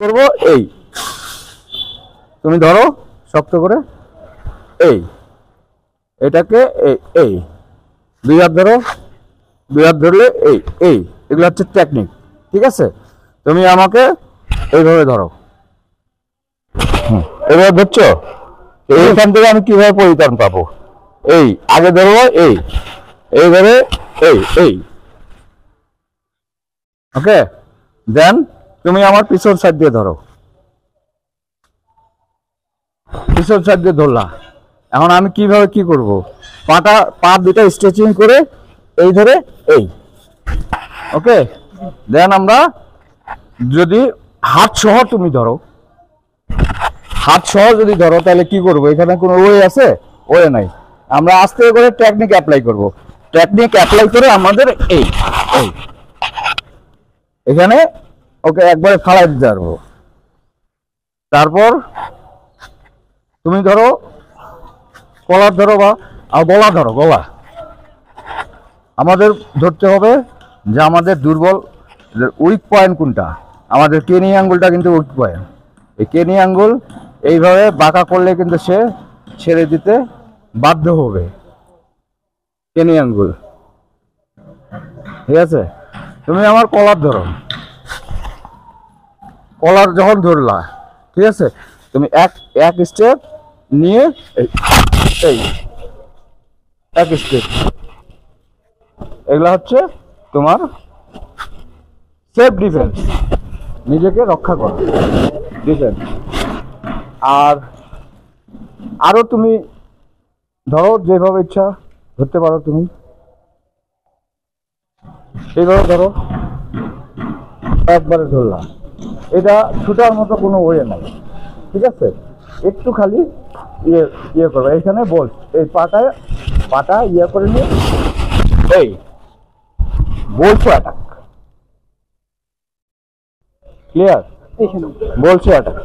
করব এই, তুমি ধরো শক্ত করে এই, এটাকে এই এই দুই হাত ধরো, দুই হাত ধরলে এই এই, এগুলো হচ্ছে টেকনিক। ঠিক আছে, তুমি আমাকে এইভাবে ধরো, এইভাবে ধরছো, এইখান থেকে আমি কিভাবে পরিত্রাণ পাবো? এই আগে ধরবো এই, এইভাবে এই এই, ওকে। দেন তুমি আমার পিছন সাইড দিয়ে ধরো, পিছন সাইড দিয়ে ধরলা। এখন আমি কিভাবে কি করব? পা দুটা স্ট্রেচিং করে এই ধরে এই, ওকে। দেন আমরা যদি হাত সহ তুমি ধরো, হাত সহ যদি ধরো তাহলে কি করব? এখানে কোনো ওয়ে আছে? ওয়ে নাই। আমরা আস্তে করে টেকনিক অ্যাপ্লাই করব। টেকনিক অ্যাপ্লাই করে আমাদের এই এই এখানে ওকে একবারে ফালাই দিতে পারবো। তারপর তুমি ধরো কলার ধরো বা গলা ধরো, গলা। আমাদের ধরতে হবে যে আমাদের দুর্বল উইক পয়েন্ট কোনটা। আমাদের কেনি আঙ্গুলটা কিন্তু উইক পয়েন্ট। এই কেনি আঙ্গুল এইভাবে বাঁকা করলে কিন্তু সে ছেড়ে দিতে বাধ্য হবে, কেনি আঙ্গুল। ঠিক আছে, তুমি আমার কলার ধরো, কলার যখন ধরলা, ঠিক আছে, তুমি এক স্টেপ নিয়ে এই এক স্টেপ, এগুলা হচ্ছে তোমার সেলফ ডিফেন্স, নিজেকে রক্ষা করা, ডিফেন্স। আর আরো তুমি ধরো যেভাবে ইচ্ছা ধরতে পারো, তুমি এইভাবে ধরো, একবারে ধরলাম। এটা ছুটার মতো কোনো ওয়ে নাই। ঠিক আছে, একটু খালি ইয়ে করবে, এখানে বল এই পাটা ইয়ে করে নিয়ে এই বলছো অ্যাটাক, ক্লিয়ার? বলছো অ্যাটাক।